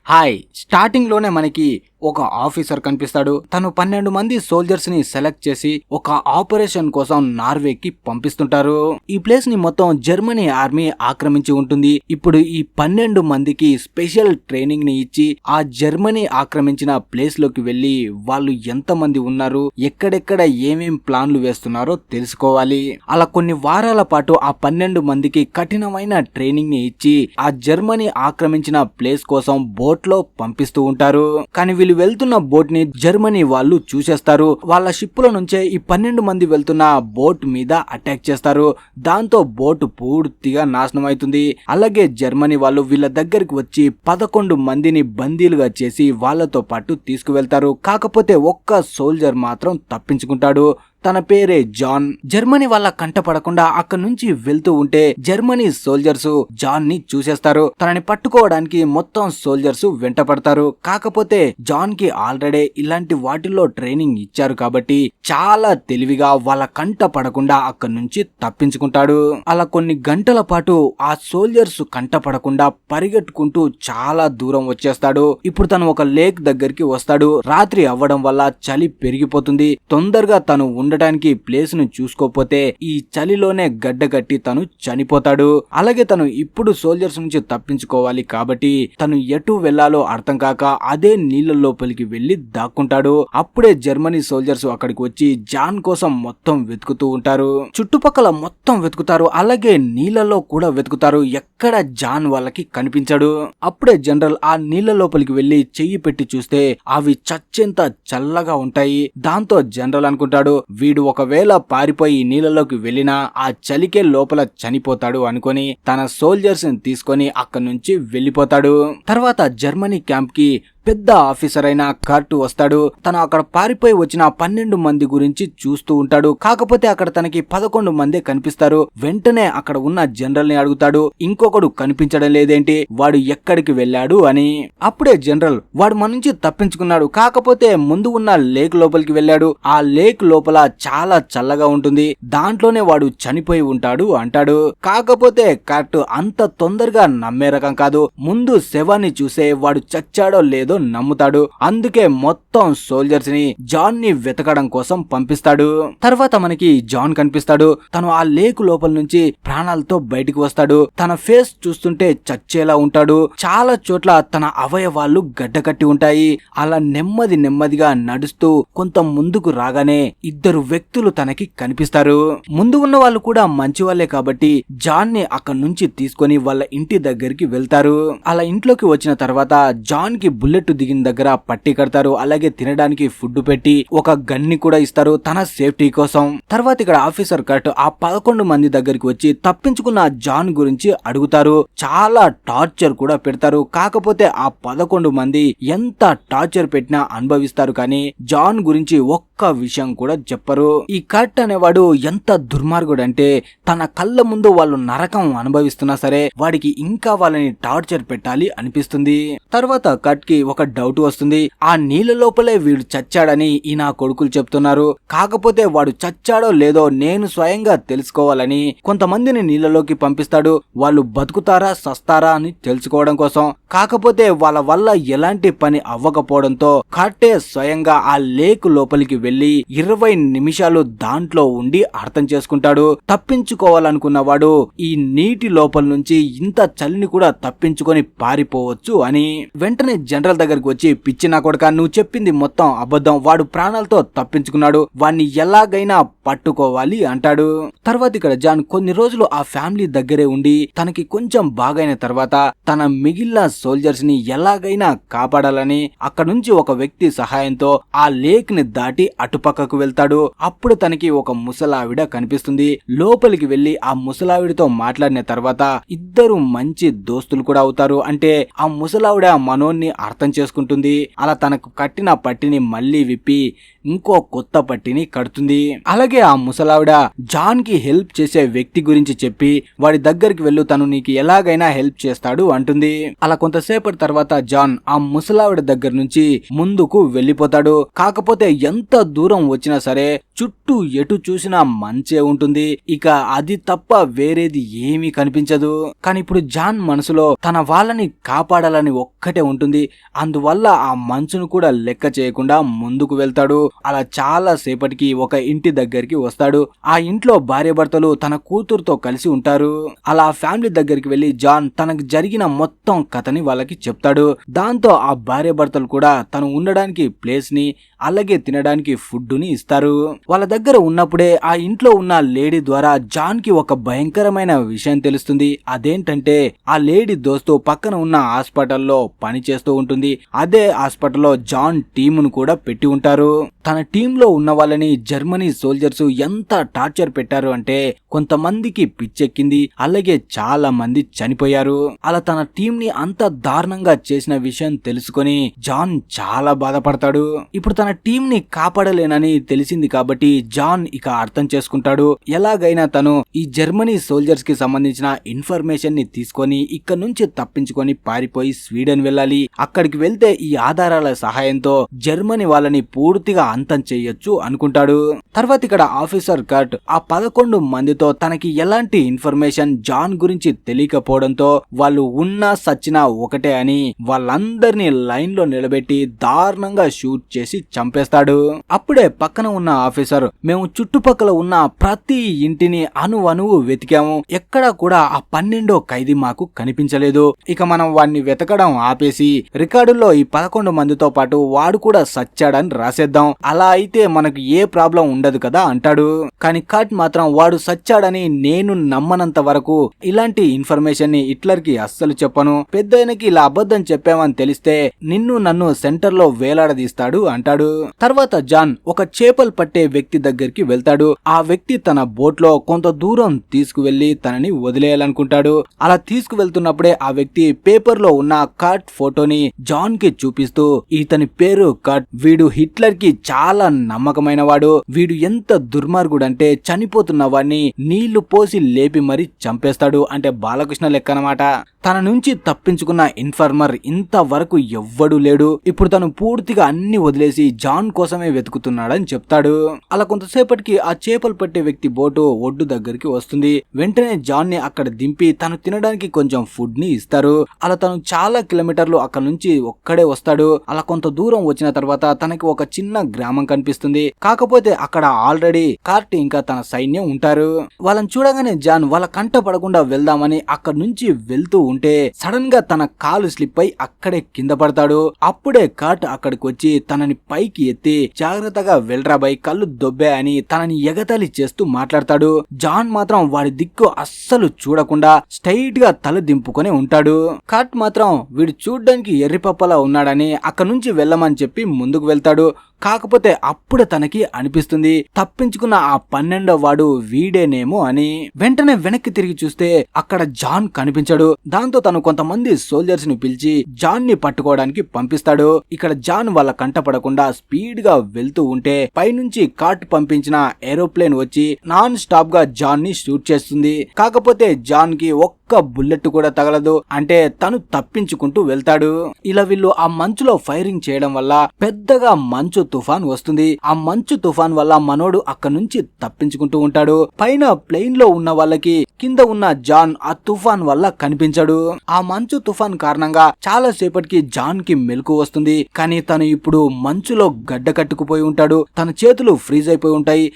Hi starting లోనే మనకి ఒక ఆఫీసర్ కనిపిస్తాడు. తను 12 మంది సోల్జర్స్ ని సెలెక్ట్ చేసి ఒక ఆపరేషన్ కోసం నార్వేకి పంపిస్తుంటారు. ఈ ప్లేస్ ని మొత్తం జర్మనీ ఆర్మీ ఆక్రమించి ఉంటుంది. ఇప్పుడు ఈ 12 మందికి స్పెషల్ ట్రైనింగ్ ని ఇచ్చి ఆ జర్మనీ ఆక్రమించిన ప్లేస్ లోకి వెళ్లి వాళ్ళు ఎంత మంది ఉన్నారు, ఎక్కడెక్కడ ఏమేం ప్లాన్లు వేస్తున్నారో తెలుసుకోవాలి. అలా కొన్ని వారాల పాటు ఆ 12 మందికి కఠినమైన ట్రైనింగ్ ని ఇచ్చి ఆ జర్మనీ ఆక్రమించిన ప్లేస్ కోసం బోట్ లో పంపిస్తూ ఉంటారు. కానీ వీళ్ళు వెళ్తున్న బోట్ ని జర్మనీ వాళ్ళు చూసేస్తారు. వాళ్ళ షిప్పుల నుంచే ఈ 12 మంది వెళ్తున్న బోట్ మీద అటాక్ చేస్తారు. దాంతో బోట్ పూర్తిగా నాశనం అవుతుంది. అలాగే జర్మనీ వాళ్ళు వీళ్ళ దగ్గరికి వచ్చి 11 మందిని బందీలుగా చేసి వాళ్ళతో పాటు తీసుకువెళ్తారు. కాకపోతే ఒక్క సోల్జర్ మాత్రం తప్పించుకుంటాడు. తన పేరే జాన్. జర్మనీ వాళ్ళ కంట పడకుండా అక్కడి నుంచి వెళ్తూ ఉంటే జర్మనీ సోల్జర్స్ జాన్ ని చూసేస్తారు. తనని పట్టుకోవడానికి మొత్తం సోల్జర్స్ వెంట పడతారు. కాకపోతే జాన్ కి ఆల్రెడీ ఇలాంటి వాటిల్లో ట్రైనింగ్ ఇచ్చారు కాబట్టి చాలా తెలివిగా వాళ్ళ కంట పడకుండా అక్కడి నుంచి తప్పించుకుంటాడు. అలా కొన్ని గంటల పాటు ఆ సోల్జర్స్ కంట పడకుండా పరిగెట్టుకుంటూ చాలా దూరం వచ్చేస్తాడు. ఇప్పుడు తను ఒక లేక్ దగ్గరికి వస్తాడు. రాత్రి అవ్వడం వల్ల చలి పెరిగిపోతుంది. తొందరగా తను ఉండటానికి ప్లేస్ ను చూసుకోపోతే ఈ చలిలోనే గడ్డగట్టి తను చనిపోతాడు. అలాగే తను ఇప్పుడు సోల్జర్స్ నుంచి తప్పించుకోవాలి కాబట్టి తను ఎటు వెళ్లాలో అర్థం కాక అదే నీళ్ల లోపలికి వెళ్లి దాక్కుంటాడు. అప్పుడే జర్మనీ సోల్జర్స్ అక్కడికి వచ్చి జాన్ కోసం మొత్తం వెతుకుతూ ఉంటారు. చుట్టుపక్కల మొత్తం వెతుకుతారు. అలాగే నీళ్లలో కూడా వెతుకుతారు. ఎక్కడ జాన్ వాళ్ళకి కనిపించాడు. అప్పుడే జనరల్ ఆ నీళ్ల లోపలికి వెళ్లి చెయ్యి పెట్టి చూస్తే అవి చచ్చేంత చల్లగా ఉంటాయి. దాంతో జనరల్ అనుకుంటాడు, వీడు ఒకవేళ పారిపోయి నీళ్ళలోకి వెళ్ళినా ఆ చలికే లోపల చనిపోతాడు అనుకొని తన సోల్జర్స్ ని తీసుకొని అక్కడి నుంచి వెళ్లిపోతాడు. తర్వాత జర్మనీ క్యాంప్ కి పెద్ద ఆఫీసర్ అయిన కర్ట్ వస్తాడు. తను అక్కడ పారిపోయి వచ్చిన 12 మంది గురించి చూస్తూ ఉంటాడు. కాకపోతే అక్కడ తనకి 11 మందే కనిపిస్తారు. వెంటనే అక్కడ ఉన్న జనరల్ ని అడుగుతాడు, ఇంకొకడు కనిపించడం లేదేంటి, వాడు ఎక్కడికి వెళ్ళాడు అని. అప్పుడే జనరల్, వాడు మన నుంచి తప్పించుకున్నాడు, కాకపోతే ముందు ఉన్న లేక్ లోపలికి వెళ్ళాడు. ఆ లేక్ లోపల చాలా చల్లగా ఉంటుంది, దాంట్లోనే వాడు చనిపోయి ఉంటాడు అంటాడు. కాకపోతే కర్ట్ అంత తొందరగా నమ్మే రకం కాదు. ముందు శవాన్ని చూసే వాడు చచ్చాడో లేదో నమ్ముతాడు. అందుకే మొత్తం సోల్జర్స్ ని జాన్ ని వెతకడం కోసం పంపిస్తాడు. తర్వాత మనకి జాన్ కనిపిస్తాడు. తను ఆ లేక్ లోపల నుంచి ప్రాణాలతో బయటికి వస్తాడు. తన ఫేస్ చూస్తుంటే చచ్చేలా ఉంటాడు. చాలా చోట్ల తన అవయవాలు గడ్డకట్టి ఉంటాయి. అలా నెమ్మదిగా నడుస్తూ కొంత ముందుకు రాగానే ఇద్దరు వ్యక్తులు తనకి కనిపిస్తారు. ముందు ఉన్న వాళ్ళు కూడా మంచి వాళ్ళే కాబట్టి జాన్ ని అక్కడి నుంచి తీసుకొని వాళ్ళ ఇంటి దగ్గరికి వెళ్తారు. అలా ఇంట్లోకి వచ్చిన తర్వాత జాన్ కి బుల్లెట్ దిగిన దగ్గర పట్టి కడతారు. అలాగే తినడానికి ఫుడ్ పెట్టి ఒక గన్ని కూడా ఇస్తారు తన సేఫ్టీ కోసం. తర్వాత ఇక్కడ ఆఫీసర్ కట్ ఆ 11 మంది దగ్గరికి వచ్చి తప్పించుకున్న జాన్ గురించి అడుగుతారు. చాలా టార్చర్ కూడా పెడతారు. కాకపోతే ఆ 11 మంది ఎంత టార్చర్ పెట్టినా అనుభవిస్తారు కానీ జాన్ గురించి ఒక్క విషయం కూడా చెప్పరు. ఈ కట్ అనేవాడు ఎంత దుర్మార్గుడు అంటే తన కళ్ళ ముందు వాళ్ళు నరకం అనుభవిస్తున్నా సరే వాడికి ఇంకా వాళ్ళని టార్చర్ పెట్టాలి అనిపిస్తుంది. తర్వాత కట్ కి ఒక డౌట్ వస్తుంది. ఆ నీళ్ళ లోపలే వీడు చచ్చాడని ఈ నా కొడుకులు చెప్తున్నారు. కాకపోతే వాడు చచ్చాడో లేదో నేను స్వయంగా తెలుసుకోవాలని కొంతమందిని నీళ్ళలోకి పంపిస్తాడు. వాళ్ళు బతుకుతారా సస్తారా అని తెలుసుకోవడం కోసం. కాకపోతే వాళ్ళ వల్ల ఎలాంటి పని అవ్వకపోవడంతో కట్టే స్వయంగా ఆ లేక్ లోపలికి వెళ్లి 20 నిమిషాలు దాంట్లో ఉండి అర్థం చేసుకుంటాడు. తప్పించుకోవాలనుకున్న వాడు ఈ నీటి లోపల నుంచి ఇంత చలిని కూడా తప్పించుకొని పారిపోవచ్చు అని. వెంటనే జనరల్ దగ్గరికి వచ్చి, పిచ్చి నా కొడుకా, నువ్వు చెప్పింది మొత్తం అబద్ధం, వాడు ప్రాణాలతో తప్పించుకున్నాడు, వాడిని ఎలాగైనా పట్టుకోవాలి అంటాడు. తర్వాత ఇక్కడ జాన్ కొన్ని రోజులు ఆ ఫ్యామిలీ దగ్గరే ఉండి తనకి కొంచెం బాగైన తర్వాత తన మిగిలిన సోల్జర్స్ ని ఎలాగైనా కాపాడాలని అక్కడ నుంచి ఒక వ్యక్తి సహాయంతో ఆ లేక్ ని దాటి అటుపక్కకు వెళ్తాడు. అప్పుడు తనకి ఒక ముసలావిడ కనిపిస్తుంది. లోపలికి వెళ్లి ఆ ముసలావిడితో మాట్లాడిన తర్వాత ఇద్దరు మంచి దోస్తులు కూడా అవుతారు. అంటే ఆ ముసలావిడ మనోన్ని అర్థం అర్థం చేసుకుంటుంది. అలా తనకు కట్టిన పట్టిని మళ్ళీ విప్పి ఇంకో కొత్త పట్టిని కడుతుంది. అలాగే ఆ ముసలావిడ జాన్ కి హెల్ప్ చేసే వ్యక్తి గురించి చెప్పి వాడి దగ్గరికి వెళ్ళు, తను నీకు ఎలాగైనా హెల్ప్ చేస్తాడు అంటుంది. అలా కొంతసేపటి తర్వాత జాన్ ఆ ముసలావిడ దగ్గర నుంచి ముందుకు వెళ్లిపోతాడు. కాకపోతే ఎంత దూరం వచ్చినా సరే చుట్టూ ఎటు చూసినా మంచే ఉంటుంది. ఇక అది తప్ప వేరేది ఏమీ కనిపించదు. కానీ ఇప్పుడు జాన్ మనసులో తన వాళ్ళని కాపాడాలని ఒక్కటే ఉంటుంది. అందువల్ల ఆ మంచును కూడా లెక్క చేయకుండా ముందుకు వెళ్తాడు. అలా చాలా సేపటికి ఒక ఇంటి దగ్గరికి వస్తాడు. ఆ ఇంట్లో భార్యాభర్తలు తన కూతురుతో కలిసి ఉంటారు. అలా ఫ్యామిలీ దగ్గరికి వెళ్లి జాన్ తనకు జరిగిన మొత్తం కథని వాళ్ళకి చెప్తాడు. దాంతో ఆ భార్యాభర్తలు కూడా తను ఉండడానికి ప్లేస్ ని అలాగే తినడానికి ఫుడ్ ని ఇస్తారు. వాళ్ళ దగ్గర ఉన్నప్పుడే ఆ ఇంట్లో ఉన్న లేడీ ద్వారా జాన్ కి ఒక భయంకరమైన విషయం తెలుస్తుంది. అదేంటంటే ఆ లేడీ దోస్తు పక్కన ఉన్న హాస్పిటల్లో పని చేస్తూ ఉంటుంది. అదే హాస్పిటల్లో జాన్ టీమును కూడా పెట్టి ఉంటారు. తన టీంలో ఉన్న వాళ్ళని జర్మనీ సోల్జర్స్ ఎంత టార్చర్ పెట్టారు అంటే కొంతమందికి పిచ్చెక్కింది, అలాగే చాలా మంది చనిపోయారు. అలా తన టీం ని అంత దారుణంగా చేసిన విషయం తెలుసుకొని జాన్ చాలా బాధపడతాడు. ఇప్పుడు తన టీం ని కాపాడలేనని తెలిసింది కాబట్టి జాన్ ఇక అర్థం చేసుకుంటాడు. ఎలాగైనా తను ఈ జర్మనీ సోల్జర్స్ కి సంబంధించిన ఇన్ఫర్మేషన్ ని తీసుకొని ఇక్కడ నుంచి తప్పించుకొని పారిపోయి స్వీడన్ వెళ్ళాలి. అక్కడికి వెళ్తే ఈ ఆధారాల సహాయంతో జర్మనీ వాళ్ళని పూర్తిగా అంతం చేయొచ్చు అనుకుంటాడు. తర్వాత ఇక్కడ ఆఫీసర్ కర్ట్ ఆ 11 మందితో తనకి ఎలాంటి ఇన్ఫర్మేషన్ జాన్ గురించి తెలియకపోవడంతో వాళ్ళు ఉన్నా సచ్చినా ఒకటే అని వాళ్ళందరినీ లైన్ లో నిలబెట్టి దారుణంగా షూట్ చేసి చంపేస్తాడు. అప్పుడే పక్కన ఉన్న ఆఫీసర్, మేము చుట్టుపక్కల ఉన్న ప్రతి ఇంటిని అణువణువు వెతికాము, ఎక్కడా కూడా ఆ 12వ ఖైదీ మాకు కనిపించలేదు. ఇక మనం వాడిని వెతకడం ఆపేసి రికార్డుల్లో ఈ 11 మందితో పాటు వాడు కూడా సచ్చాడని రాసేద్దాం. అలా అయితే మనకు ఏ ప్రాబ్లం ఉండదు కదా అంటాడు. కానీ కట్ మాత్రం వాడు సచ్చాడని నేను నమ్మనంత వరకు ఇలాంటి ఇన్ఫర్మేషన్ ని హిట్లర్ కి అస్సలు చెప్పను. పెద్దయినకి ఇలా అబద్ధం చెప్పామని తెలిస్తే నిన్ను నన్ను సెంటర్ లో వేలాడదీస్తాడు అంటాడు. తర్వాత జాన్ ఒక చేపలు పట్టే వ్యక్తి దగ్గరికి వెళ్తాడు. ఆ వ్యక్తి తన బోట్ లో కొంత దూరం తీసుకువెళ్లి తనని వదిలేయాలనుకుంటాడు. అలా తీసుకువెళ్తున్నప్పుడే ఆ వ్యక్తి పేపర్ లో ఉన్న కట్ ఫోటోని జాన్ కి చూపిస్తూ, ఇతని పేరు కట్, వీడు హిట్లర్ కి చాలా నమ్మకమైన వాడు, వీడు ఎంత దుర్మార్గుడంటే చనిపోతున్న వాడిని నీళ్లు పోసి లేపి మరీ చంపేస్తాడు. అంటే బాలకృష్ణ లెక్క అన్నమాట. తన నుంచి తప్పించుకున్న ఇన్ఫార్మర్ ఇంతవరకు ఎవ్వడూ లేడు. ఇప్పుడు తను పూర్తిగా అన్ని వదిలేసి జాన్ కోసమే వెతుకుతున్నాడని చెప్తాడు. అలా కొంతసేపటికి ఆ చేపలు పట్టే వ్యక్తి బోటు ఒడ్డు దగ్గరికి వస్తుంది. వెంటనే జాన్ ని అక్కడ దింపి తను తినడానికి కొంచెం ఫుడ్ ని ఇస్తారు. అలా తను చాలా కిలోమీటర్లు అక్కడ నుంచి ఒక్కడే వస్తాడు. అలా కొంత దూరం వచ్చిన తర్వాత తనకి ఒక చిన్న గ్రామం కనిపిస్తుంది. కాకపోతే అక్కడ ఆల్రెడీ కార్ట్ ఇంకా తన సైన్యం ఉంటారు. వాళ్ళని చూడగానే జాన్ వాళ్ళ కంట పడకుండా వెళ్దామని అక్కడ నుంచి వెళ్తూ ఉంటే సడన్ గా తన కాలు స్లిప్ అయి అక్కడే కింద పడతాడు. అప్పుడే కార్ట్ అక్కడికి వచ్చి తనని పైకి ఎత్తి జాగ్రత్తగా వెళ్ళరా బై, కళ్ళు దొబ్బే అని తనని ఎగతాళి చేస్తూ మాట్లాడతాడు. జాన్ మాత్రం వాడి దిక్కు అస్సలు చూడకుండా స్ట్రైట్ గా తల దింపుకొని ఉంటాడు. కార్ట్ మాత్రం వీడు చూడ్డానికి ఎర్రిపప్పలా ఉన్నాడని అక్కడ నుంచి వెళ్ళమని చెప్పి ముందుకు వెళ్తాడు. కాకపోతే అప్పుడే తనకి అనిపిస్తుంది తప్పించుకున్న ఆ 12వ వాడు వీడేనేమో అని. వెంటనే వెనక్కి తిరిగి చూస్తే అక్కడ జాన్ కనిపించడు. దాంతో తను కొంతమంది సోల్జర్స్ ని పిలిచి జాన్ ని పట్టుకోవడానికి పంపిస్తాడు. ఇక్కడ జాన్ వాళ్ళ కంట పడకుండా స్పీడ్ గా వెళ్తూ ఉంటే పైనుంచి కార్ట్ పంపించిన ఏరోప్లేన్ వచ్చి నాన్ స్టాప్ గా జాన్ ని షూట్ చేస్తుంది. కాకపోతే జాన్ కి ఒక్క బుల్లెట్ కూడా తగలదు. అంటే తను తప్పించుకుంటూ వెళ్తాడు. ఇలా వీళ్ళు ఆ మంచులో ఫైరింగ్ చేయడం వల్ల పెద్దగా మంచు తుఫాన్ వస్తుంది. ఆ మంచు తుఫాన్ వల్ల మనోడు అక్కడ నుంచి తప్పించుకుంటూ ఉంటాడు. పైన ప్లేన్ లో ఉన్న వాళ్ళకి కింద ఉన్న జాన్ ఆ తుఫాన్ వల్ల కనిపించడు. ఆ మంచు తుఫాన్ కారణంగా చాలా సేపటికి జాన్ కి మెలకు వస్తుంది. కానీ తను ఇప్పుడు మంచులో గడ్డ కట్టుకుపోయి ఉంటాడు. తన చేతులు ఫ్రీజ్ అయిపోయి ఉంటాయి.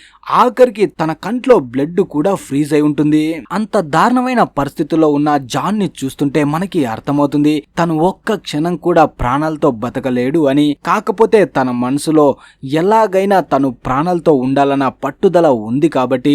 ఆఖరికి తన కంట్లో బ్లడ్ కూడా ఫ్రీజ్ అయి ఉంటుంది. అంత దారుణమైన పరిస్థితుల్లో ఉన్న జాన్ ని చూస్తుంటే మనకి అర్థమవుతుంది తను ఒక్క క్షణం కూడా ప్రాణాలతో బతకలేడు అని. కాకపోతే తన మనసులో ఎలాగైనా తను ప్రాణాలతో ఉండాలన్న పట్టుదల ఉంది కాబట్టి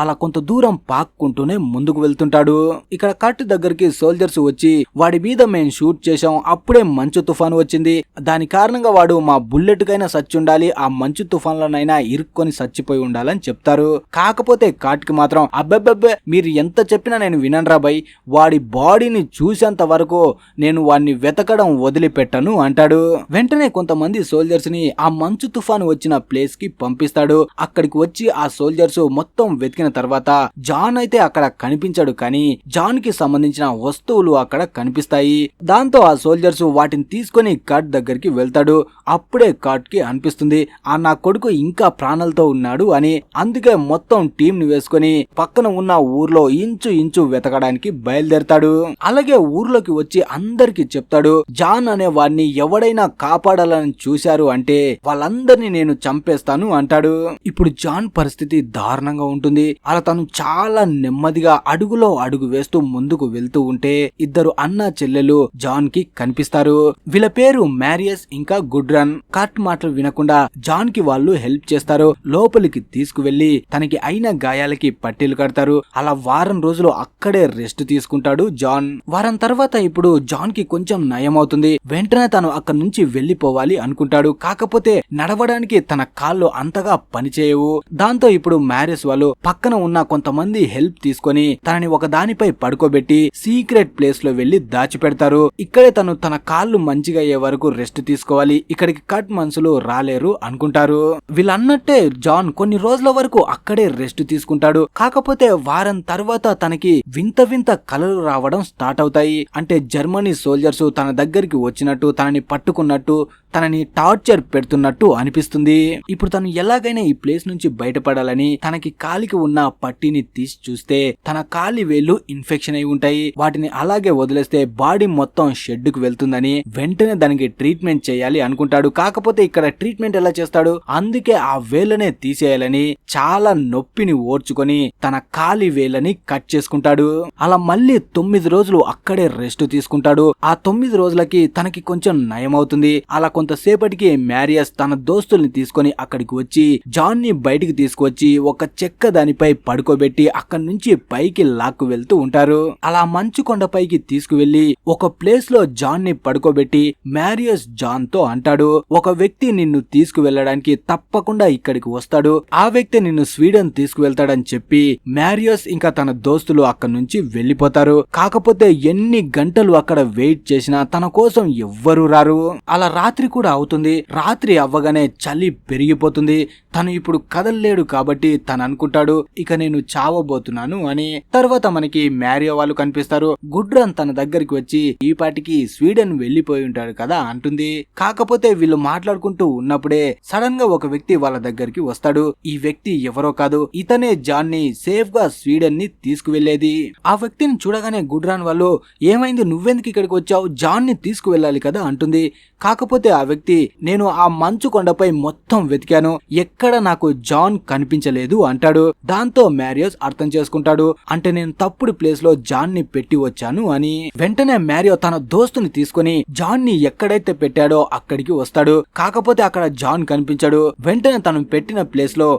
అలా కొంత దూరం పాక్కుంటూనే ముందుకు వెళ్తుంటాడు. ఇక్కడ కట్ దగ్గరికి సోల్జర్స్ వచ్చి వాడి మీద మేము షూట్ చేశాం, అప్పుడే మంచు తుఫాను వచ్చింది, దాని కారణంగా వాడు మా బుల్లెట్ కైనా సచ్చి ఉండాలి, ఆ మంచు తుఫాన్లోనైనా ఇరుక్కొని చచ్చిపోయి ఉండాలని చెప్తారు. కాకపోతే కాట్కి మాత్రం అబ్బెబ్బెబ్బే మీరు ఎంత చెప్పినా నేను వినరా బై, వాడి బాడీని చూసేంత వరకు నేను వాడిని వెతకడం వదిలిపెట్టను అంటాడు. వెంటనే కొంతమంది సోల్జర్స్ ని ఆ మంచు తుఫాను వచ్చిన ప్లేస్ కి పంపిస్తాడు. అక్కడికి వచ్చి ఆ సోల్జర్స్ మొత్తం వెతికిన తర్వాత జాన్ అయితే అక్కడ కనిపించాడు, కానీ జాన్ కి సంబంధించిన వస్తువులు అక్కడ కనిపిస్తాయి. దాంతో ఆ సోల్జర్స్ వాటిని తీసుకొని కట్ దగ్గరికి వెళ్తాడు. అప్పుడే కట్ కి అనిపిస్తుంది ఆ నా కొడుకు ఇంకా ప్రాణాలతో ఉన్నాడు అని. అందుకే మొత్తం టీం ని వేసుకొని పక్కన ఉన్న ఊర్లో ఇంచు ఇంచు వెతకడానికి బయలుదేరతాడు. అలాగే ఊర్లోకి వచ్చి అందరికి చెప్తాడు, జాన్ అనే వాడిని ఎవడైనా కాపాడాలని చూశారు అంటే వాళ్ళందరినీ నేను చంపేస్తాను అంటాడు. ఇప్పుడు జాన్ పరిస్థితి దారుణంగా ఉంటుంది. అలా తను చాలా నెమ్మదిగా అడుగులో అడుగు వేస్తూ ముందుకు వెళ్తూ ఉంటే ఇద్దరు అన్న చెల్లెలు జాన్ కి కనిపిస్తారు. వీళ్ళ పేరు మ్యారియస్ ఇంకా గుడ్రన్. కట్ మాటలు వినకుండా జాన్ కి వాళ్ళు హెల్ప్ చేస్తారు. లోపలికి తీసుకువెళ్లి తనకి అయిన గాయాలకి పట్టీలు కడతారు. అలా వారం రోజులు అక్కడే రెస్ట్ తీసుకుంటాడు జాన్. వారం తర్వాత ఇప్పుడు జాన్ కి కొంచెం నయం అవుతుంది. వెంటనే తను అక్కడి నుంచి వెళ్లిపోవాలి అనుకుంటాడు. కాకపోతే నడవడానికి తన కాళ్ళు అంతగా పనిచేయవు. దాంతో ఇప్పుడు మ్యారియస్ వాళ్ళు పక్కన ఉన్న కొంతమంది హెల్ప్ తీసుకొని తనని ఒక దానిపై పడుకోబెట్టి సీక్రెట్ ప్లేస్ లో వెళ్లి దాచిపెడతారు. ఇక్కడే తను తన కాళ్ళు మంచిగా అయ్యే వరకు రెస్ట్ తీసుకోవాలి, ఇక్కడికి కట్ మనుషులు రాలేరు అనుకుంటారు. వీళ్ళన్నట్టే జాన్ కొన్ని రోజుల వరకు అక్కడే రెస్ట్ తీసుకుంటాడు. కాకపోతే వారం తర్వాత తనకి వింత వింత కలలు రావడం స్టార్ట్ అవుతాయి. అంటే జర్మనీ సోల్జర్స్ తన దగ్గరికి వచ్చినట్టు, తనని పట్టుకున్నట్టు, తనని టార్చర్ పెడుతున్నట్టు అనిపిస్తుంది. ఇప్పుడు తను ఎలాగైనా ఈ ప్లేస్ నుంచి బయటపడాలని తనకి కాలికి ఉన్న పట్టీని తీసి చూస్తే తన కాలి వేళ్లు ఇన్ఫెక్షన్ అయి ఉంటాయి. వాటిని అలాగే వదిలేస్తే బాడీ మొత్తం షెడ్ కు వెళ్తుందని వెంటనే దానికి ట్రీట్మెంట్ చేయాలి అనుకుంటాడు. కాకపోతే ఇక్కడ ట్రీట్మెంట్ ఎలా చేస్తాడు? అందుకే ఆ వేళ్ళనే తీసేయాలని చాలా నొప్పిని ఓర్చుకొని తన కాలి వేళ్ళని కట్ చేసుకుంటాడు. అలా మళ్ళీ 9 రోజులు అక్కడే రెస్ట్ తీసుకుంటాడు. ఆ 9 రోజులకి తనకి కొంచెం నయం అవుతుంది. అలా కొంతసేపటికి మ్యారియస్ తన దోస్తుల్ని తీసుకొని అక్కడికి వచ్చి జాన్ ని బయటికి తీసుకువచ్చి ఒక చెక్క దానిపై పడుకోబెట్టి అక్కడి నుంచి పైకి లాక్కు వెళ్తూ ఉంటారు. అలా మంచు కొండపైకి తీసుకువెళ్లి ఒక ప్లేస్ లో జాన్ ని పడుకోబెట్టి మ్యారియస్ జాన్ తో అంటాడు, ఒక వ్యక్తి నిన్ను తీసుకువెళ్ళడానికి తప్పకుండా ఇక్కడికి వస్తాడు, ఆ వ్యక్తి నిన్ను స్వీడన్ తీసుకువెళ్తాడని చెప్పి మ్యారియస్ ఇంకా తన దోస్తులు అక్కడి నుంచి వెళ్లిపోతారు. కాకపోతే ఎన్ని గంటలు అక్కడ వెయిట్ చేసినా తన కోసం ఎవ్వరూ రారు. అలా రాత్రి కూడా అవుతుంది. రాత్రి అవ్వగానే చలి పెరిగిపోతుంది. తను ఇప్పుడు కదలలేడు కాబట్టి తను అనుకుంటాడు ఇక నేను చావబోతున్నాను అని. తర్వాత మనకి మ్యారియో వాళ్ళు కనిపిస్తారు. గుడ్రన్ తన దగ్గరికి వచ్చి ఈ పాటికి స్వీడన్ వెళ్లిపోయి ఉంటాడు కదా అంటుంది. కాకపోతే వీళ్ళు మాట్లాడుకుంటూ ఉన్నప్పుడే సడన్ గా ఒక వ్యక్తి వాళ్ళ దగ్గరికి వస్తాడు. ఈ వ్యక్తి ఎవరో కాదు, ఇతనే జాన్ ని సేఫ్ గా స్వీడన్ ని తీసుకువెళ్లేది. ఆ వ్యక్తిని చూడగానే గుడ్రాన్ వాళ్ళు ఏమైంది, నువ్వెందుకు ఇక్కడికి వచ్చావు, జాన్ ని తీసుకువెళ్ళాలి కదా అంటుంది. కాకపోతే ఆ వ్యక్తి నేను ఆ మంచు కొండపై మొత్తం వెతికాను, ఎక్కడ నాకు జాన్ కనిపించలేదు అంటాడు. దాంతో మ్యారియస్ అర్థం చేసుకుంటాడు, అంటే నేను తప్పుడు ప్లేస్ లో జాన్ ని పెట్టి వచ్చాను అని. వెంటనే మ్యారియో తన దోస్తుని తీసుకుని జాన్ ని ఎక్కడైతే పెట్టాడో అక్కడికి వస్తాడు. కాకపోతే అక్కడ జాన్ కనిపించాడు. వెంటనే తను పెట్టిన ప్లేస్ లో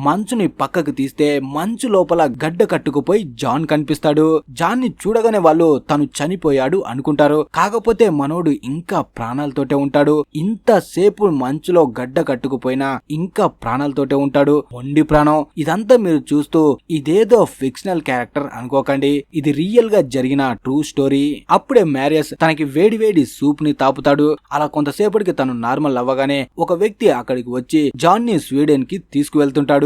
మంచుని పక్కకు తీస్తే మంచు లోపల గడ్డ కట్టుకుపోయి జాన్ కనిపిస్తాడు. జాన్ ని చూడగానే వాళ్ళు తను చనిపోయాడు అనుకుంటారు. కాకపోతే మనోడు ఇంకా ప్రాణాలతోటే ఉంటాడు. ఇంతసేపు మంచులో గడ్డ కట్టుకుపోయినా ఇంకా ప్రాణాలతోటే ఉంటాడు. మొండి ప్రాణం. ఇదంతా మీరు చూస్తూ ఇదేదో ఫిక్షనల్ క్యారెక్టర్ అనుకోకండి, ఇది రియల్ గా జరిగిన ట్రూ స్టోరీ. అప్పుడే మ్యారియస్ తనకి వేడి వేడి సూప్ ని తాపుతాడు. అలా కొంతసేపటికి తను నార్మల్ అవ్వగానే ఒక వ్యక్తి అక్కడికి వచ్చి జాన్ ని స్వీడన్ కి తీసుకువెళ్తుంటాడు.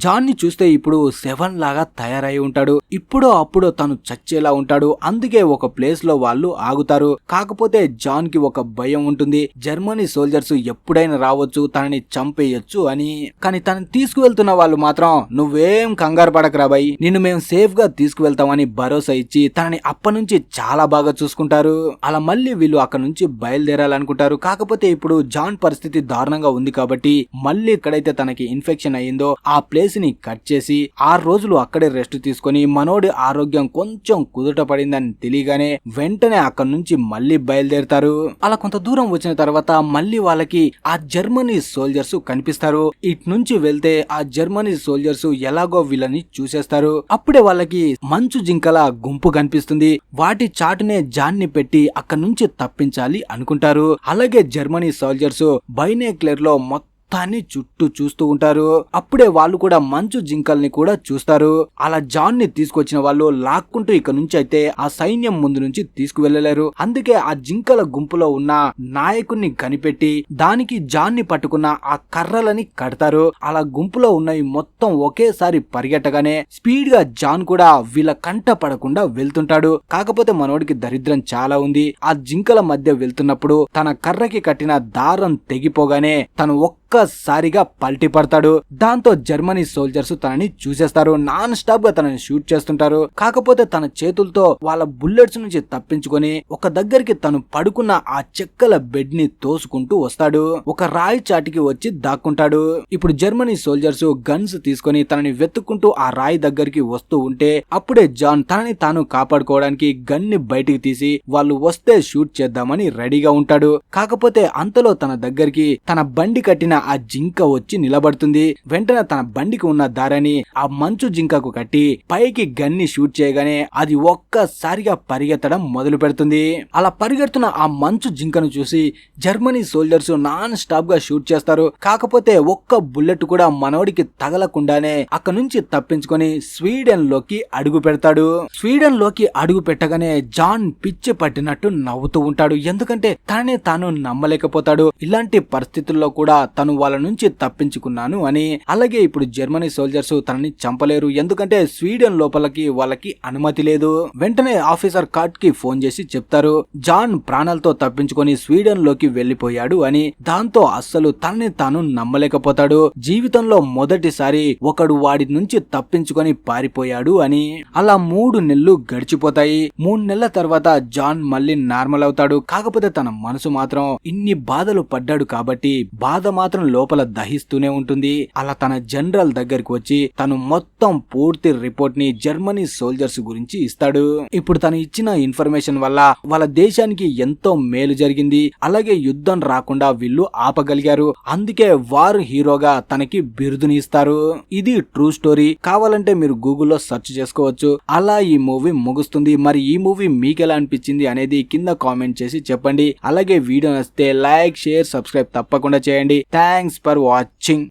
జాన్ ని చూస్తే ఇప్పుడు 7 లాగా తయారై ఉంటాడు. ఇప్పుడో అప్పుడో తను చచ్చేలా ఉంటాడు. అందుకే ఒక ప్లేస్ లో వాళ్ళు ఆగుతారు. కాకపోతే జాన్ కి ఒక భయం ఉంటుంది, జర్మనీ సోల్జర్స్ ఎప్పుడైనా రావచ్చు, తనని చంపేయొచ్చు అని. కానీ తనని తీసుకువెళ్తున్న వాళ్ళు మాత్రం నువ్వేం కంగారు పడకరా బై, నిన్ను మేము సేఫ్ గా తీసుకువెళ్తామని భరోసా ఇచ్చి తనని అప్పనుంచి చాలా బాగా చూసుకుంటారు. అలా మళ్ళీ వీళ్ళు అక్కడ నుంచి బయలుదేరాలనుకుంటారు. కాకపోతే ఇప్పుడు జాన్ పరిస్థితి దారుణంగా ఉంది కాబట్టి మళ్ళీ ఎక్కడైతే తనకి ఇన్ఫెక్షన్ అయ్యిందో ఆ ప్లేస్ ని కట్ చేసి 6 రోజులు అక్కడే రెస్ట్ తీసుకొని మనోడి ఆరోగ్యం కొంచెం కుదుట పడిందని తెలియగానే వెంటనే అక్కడ నుంచి మళ్ళీ బయలుదేరతారు. అలా కొంత దూరం వచ్చిన తర్వాత మళ్ళీ వాళ్ళకి ఆ జర్మనీ సోల్జర్స్ కనిపిస్తారు. ఇటు నుంచి వెళ్తే ఆ జర్మనీ సోల్జర్స్ ఎలాగో ఎలాగో వీళ్ళని చూసేస్తారు. అప్పుడే వాళ్ళకి మంచు జింకల గుంపు కనిపిస్తుంది. వాటి చాటునే జాన్ ని పెట్టి అక్కడి నుంచి తప్పించాలి అనుకుంటారు. అలాగే జర్మనీ సోల్జర్స్ బైనేక్లర్ లో మొత్తాన్ని చుట్టూ చూస్తూ ఉంటారు. అప్పుడే వాళ్ళు కూడా మంచు జింకల్ని కూడా చూస్తారు. అలా జాన్ ని తీసుకొచ్చిన వాళ్ళు లాక్కుంటూ ఇక్కడ నుంచి అయితే ఆ సైన్యం ముందు నుంచి తీసుకువెళ్ళలేరు. అందుకే ఆ జింకల గుంపులో ఉన్న నాయకుడిని కనిపెట్టి దానికి జాన్ ని పట్టుకున్న ఆ కర్రలని కడతారు. అలా గుంపులో ఉన్నవి మొత్తం ఒకేసారి పరిగెట్టగానే స్పీడ్ గా జాన్ కూడా వీళ్ళ కంట పడకుండా వెళ్తుంటాడు. కాకపోతే మనోడికి దరిద్రం చాలా ఉంది. ఆ జింకల మధ్య వెళ్తున్నప్పుడు తన కర్రకి కట్టిన దారం తెగిపోగానే తను ఒక్కసారిగా పల్టీ పడతాడు. దాంతో జర్మనీ సోల్జర్స్ తనని చూసేస్తారు. నాన్ స్టాప్ గా తనని షూట్ చేస్తుంటారు. కాకపోతే తన చేతులతో వాళ్ళ బుల్లెట్స్ నుంచి తప్పించుకొని ఒక దగ్గరికి తను పడుకున్న ఆ చెక్కల బెడ్ ని తోసుకుంటూ వస్తాడు. ఒక రాయి చాటికి వచ్చి దాక్కుంటాడు. ఇప్పుడు జర్మనీ సోల్జర్స్ గన్స్ తీసుకొని తనని వెతుక్కుంటూ ఆ రాయి దగ్గరికి వస్తూ ఉంటే అప్పుడే జాన్ తనని తాను కాపాడుకోవడానికి గన్ ని బయటికి తీసి వాళ్ళు వస్తే షూట్ చేద్దామని రెడీగా ఉంటాడు. కాకపోతే అంతలో తన దగ్గరికి తన బండి కట్టిన ఆ జింక వచ్చి నిలబడుతుంది. వెంటనే తన బండికి ఉన్న దారాన్ని ఆ మంచు జింకకు కట్టి పైకి గన్ని షూట్ చేయగానే అది ఒక్కసారిగా పరిగెత్తడం మొదలు పెడుతుంది. అలా పరిగెడుతున్న ఆ మంచు జింకను చూసి జర్మనీ సోల్జర్స్ నాన్ స్టాప్ గా షూట్ చేస్తారు. కాకపోతే ఒక్క బుల్లెట్ కూడా మనోడికి తగలకుండానే అక్కడ నుంచి తప్పించుకొని స్వీడన్ లోకి అడుగు పెడతాడు. స్వీడన్ లోకి అడుగు పెట్టగానే జాన్ పిచ్చి పట్టినట్టు నవ్వుతూ ఉంటాడు. ఎందుకంటే తననే తాను నమ్మలేకపోతాడు. ఇలాంటి పరిస్థితుల్లో కూడా తను వాళ్ళ నుంచి తప్పించుకున్నాను అని. అలాగే ఇప్పుడు జర్మనీ సోల్జర్స్ తనని చంపలేరు. ఎందుకంటే స్వీడన్ లోపలికి వాళ్ళకి అనుమతి లేదు. వెంటనే ఆఫీసర్ కార్ట్ కి ఫోన్ చేసి చెప్తారు జాన్ ప్రాణాలతో తప్పించుకొని స్వీడన్ లోకి వెళ్లిపోయాడు అని. దాంతో అస్సలు తనని తాను నమ్మలేకపోతాడు. జీవితంలో మొదటిసారి ఒకడు వాడి నుంచి తప్పించుకొని పారిపోయాడు అని. అలా 3 నెలలు గడిచిపోతాయి. 3 నెలల తర్వాత జాన్ మళ్ళీ నార్మల్ అవుతాడు. కాకపోతే తన మనసు మాత్రం ఇన్ని బాధలు పడ్డాడు కాబట్టి బాధ మాత్రం లోపల దహిస్తూనే ఉంటుంది. అలా తన జనరల్ దగ్గరికి వచ్చి తను మొత్తం పూర్తి రిపోర్ట్ ని జర్మనీ సోల్జర్స్ గురించి ఇస్తాడు. ఇప్పుడు తను ఇచ్చిన ఇన్ఫర్మేషన్ వల్ల వాళ్ళ దేశానికి ఎంతో మేలు జరిగింది. అలాగే యుద్ధం రాకుండా వీళ్ళు ఆపగలిగారు. అందుకే వార్ హీరోగా తనకి బిరుదుని ఇస్తారు. ఇది ట్రూ స్టోరీ. కావాలంటే మీరు గూగుల్లో సెర్చ్ చేసుకోవచ్చు. అలా ఈ మూవీ ముగుస్తుంది. మరి ఈ మూవీ మీకు ఎలా అనిపించింది అనేది కింద కామెంట్ చేసి చెప్పండి. అలాగే వీడియో నచ్చితే లైక్, షేర్, సబ్స్క్రైబ్ తప్పకుండా చేయండి. Thanks for watching.